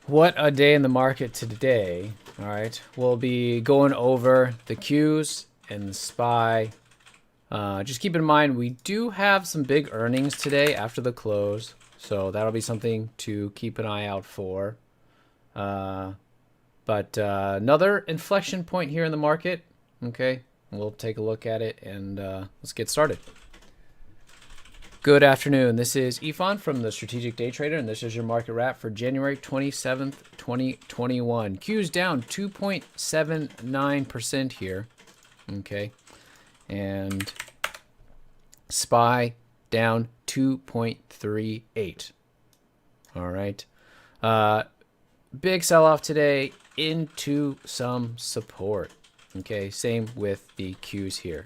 What a day in the market today. All right, we'll be going over the Qs and the SPY. Just keep in mind, we do have some big earnings today after the close, so that'll be something to keep an eye out for. But another inflection point here in the market. Okay, we'll take a look at it and let's get started. Good afternoon. This is Ifan from the Strategic Day Trader, and this is your market wrap for January 27th, 2021. Q's down 2.79% here. Okay. And SPY down 2.38. All right. Big sell-off today into some support. Okay. Same with the Q's here.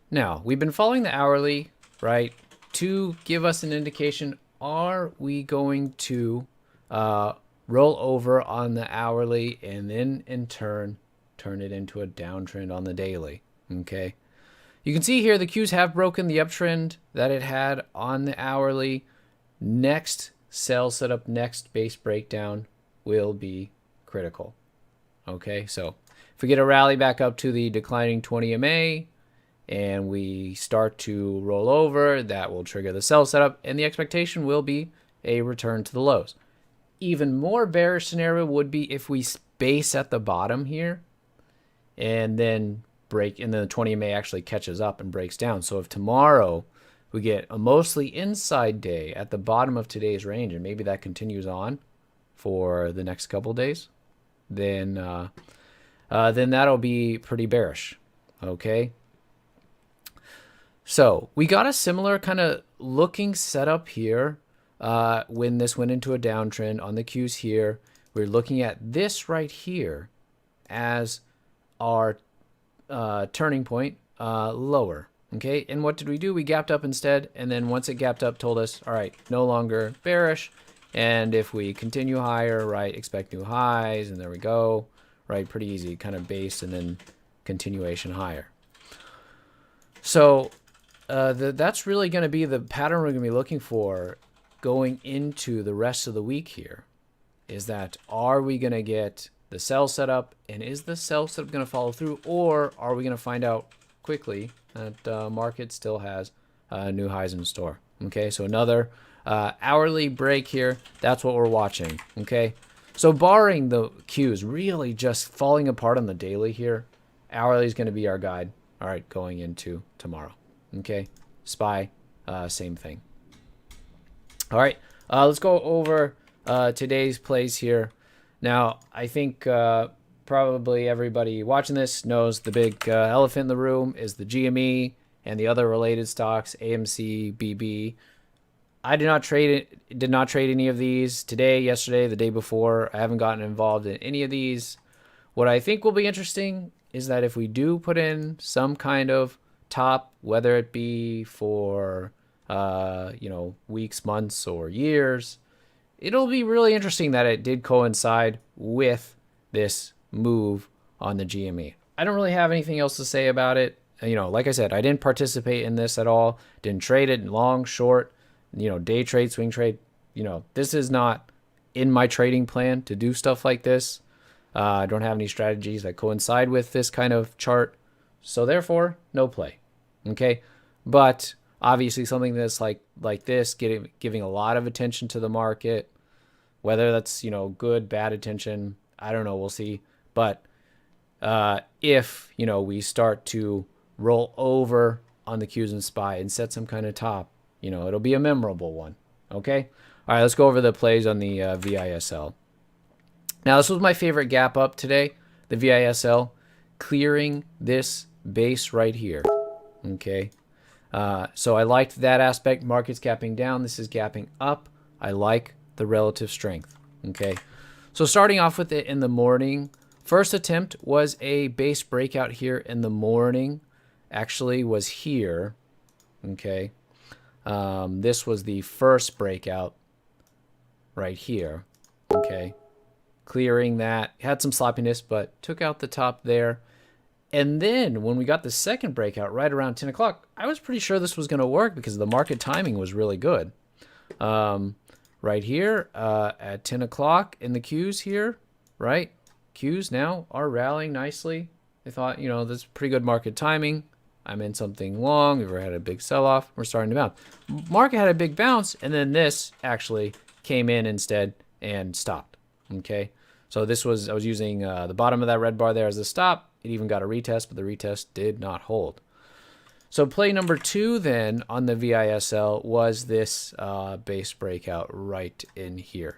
Now, we've been following the hourly, right, to give us an indication, are we going to roll over on the hourly and then in turn turn it into a downtrend on the daily? Okay. You can see here the Qs have broken the uptrend that it had on the hourly. Next sell setup, next base breakdown will be critical. Okay, so if we get a rally back up to the declining 20 MA, and we start to roll over, that will trigger the sell setup, and the expectation will be a return to the lows. Even more bearish scenario would be if we base at the bottom here and then break, and then the 20 MA actually catches up and breaks down. So if tomorrow we get a mostly inside day at the bottom of today's range, and maybe that continues on for the next couple days, then that'll be pretty bearish. Okay. So we got a similar kind of looking setup here when this went into a downtrend on the Qs here. We're looking at this right here as our turning point lower. Okay, and what did we do? We gapped up instead, and then once it gapped up, told us, all right, no longer bearish. And if we continue higher, right, expect new highs, and there we go. Right, pretty easy, kind of base and then continuation higher. So that's really going to be the pattern we're going to be looking for going into the rest of the week here, is that are we going to get the sell setup, and is the sell setup going to follow through, or are we going to find out quickly that market still has new highs in store? Okay, so another hourly break here. That's what we're watching. Okay, so barring the Qs really just falling apart on the daily here, hourly is going to be our guide. All right, going into tomorrow. Okay, SPY, same thing. All right, let's go over today's plays here. Now, I think probably everybody watching this knows the big elephant in the room is the GME and the other related stocks, AMC, BB. I did not trade any of these today, yesterday, the day before. I haven't gotten involved in any of these. What I think will be interesting is that if we do put in some kind of top, whether it be for weeks, months, or years, it'll be really interesting that it did coincide with this move on the GME. I don't really have anything else to say about it. Like I said, I didn't participate in this at all. Didn't trade it in long, short, day trade, swing trade. This is not in my trading plan to do stuff like this. I don't have any strategies that coincide with this kind of chart. So therefore, no play. Okay. But obviously something that's like this, giving a lot of attention to the market, whether that's, good, bad attention, I don't know. We'll see. But if, we start to roll over on the Qs and SPY and set some kind of top, it'll be a memorable one. Okay. All right. Let's go over the plays on the VISL. Now, this was my favorite gap up today, the VISL, clearing this base right here. Okay. So I liked that aspect. Market's gapping down. This is gapping up. I like the relative strength. Okay. So starting off with it in the morning, first attempt was a base breakout here in the morning. Actually was here. Okay. This was the first breakout right here. Okay. Clearing that, had some sloppiness, but took out the top there. And then when we got the second breakout right around 10 o'clock, I was pretty sure this was going to work because the market timing was really good. right here at 10 o'clock in the Qs here, right? Qs now are rallying nicely. They thought, you know, this is pretty good market timing. I'm in something long. We've had a big sell-off. We're starting to bounce. Market had a big bounce, and then this actually came in instead and stopped. Okay, so this was, I was using the bottom of that red bar there as a stop. It even got a retest, but the retest did not hold. So play number 2 then on the VISL was this base breakout right in here.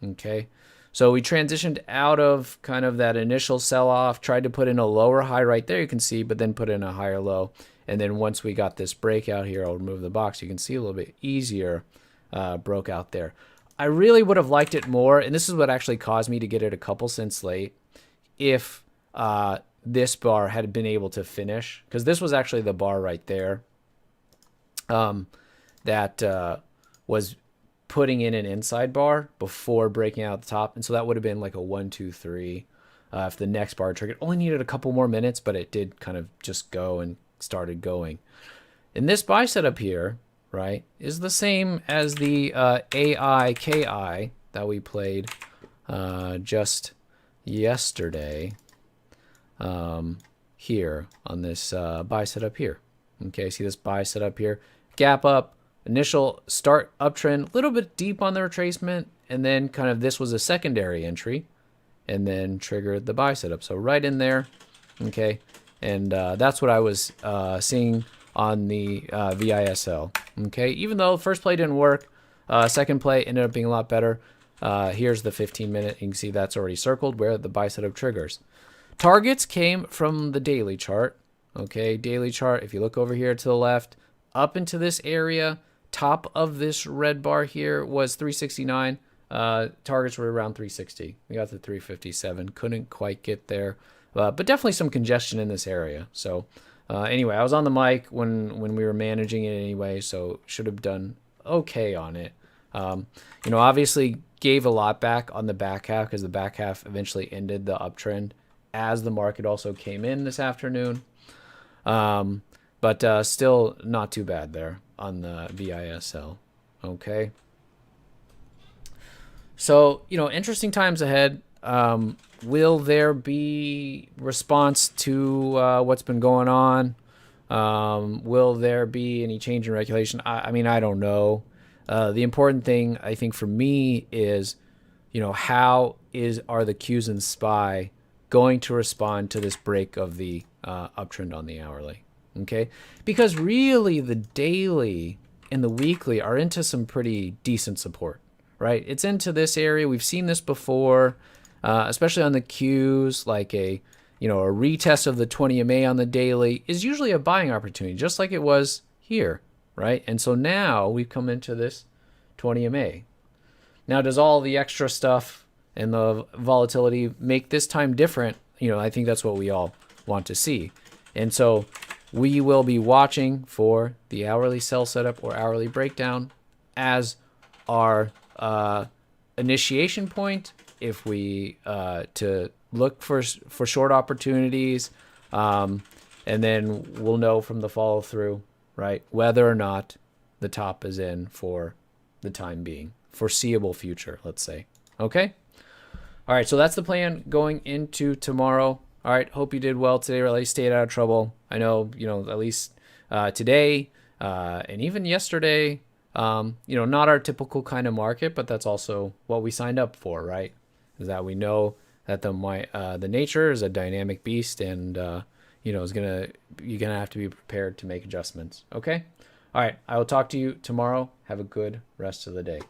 Okay, so we transitioned out of kind of that initial sell-off, tried to put in a lower high right there, you can see, but then put in a higher low. And then once we got this breakout here, I'll remove the box, you can see a little bit easier broke out there. I really would have liked it more, and this is what actually caused me to get it a couple cents late, if this bar had been able to finish, because this was actually the bar right there that was putting in an inside bar before breaking out the top, and so that would have been like a 1 2 3 if the next bar triggered. Only needed a couple more minutes, but it did kind of just go and started going. And this buy setup here, right, is the same as the AIKI that we played just yesterday here on this buy setup here. Okay, see this buy setup here, gap up, initial start uptrend, a little bit deep on the retracement, and then kind of this was a secondary entry, and then triggered the buy setup. So right in there, okay, and that's what I was seeing on the VISL. Okay, even though first play didn't work, second play ended up being a lot better. Here's the 15-minute. You can see that's already circled where the buy setup triggers. Targets came from the daily chart. Okay, daily chart. If you look over here to the left, up into this area, top of this red bar here was 369. Targets were around 360. We got to 357. Couldn't quite get there, but definitely some congestion in this area. So anyway, I was on the mic when we were managing it anyway, so should have done okay on it. You know, obviously gave a lot back on the back half because the back half eventually ended the uptrend as the market also came in this afternoon. But still not too bad there on the VISL. Okay. So, you know, interesting times ahead. Will there be response to what's been going on? Will there be any change in regulation? I mean, I don't know. The important thing, I think, for me is, you know, how are the Qs and SPY going to respond to this break of the uptrend on the hourly? Okay, because really the daily and the weekly are into some pretty decent support, right? It's into this area. We've seen this before, especially on the Qs, like a retest of the 20 MA on the daily is usually a buying opportunity, just like it was here, right? And so now we've come into this 20 MA. Now, does all the extra stuff and the volatility make this time different? You know, I think that's what we all want to see. And so we will be watching for the hourly sell setup or hourly breakdown as our initiation point. If we to look for short opportunities, and then we'll know from the follow through, right, whether or not the top is in for the time being, foreseeable future, let's say. Okay. All right. So that's the plan going into tomorrow. All right, hope you did well today, or at least stayed out of trouble. I know, you know, at least today and even yesterday, you know, not our typical kind of market, but that's also what we signed up for, right? Is that we know that the nature is a dynamic beast, and you know, you're gonna have to be prepared to make adjustments. Okay, all right. I will talk to you tomorrow. Have a good rest of the day.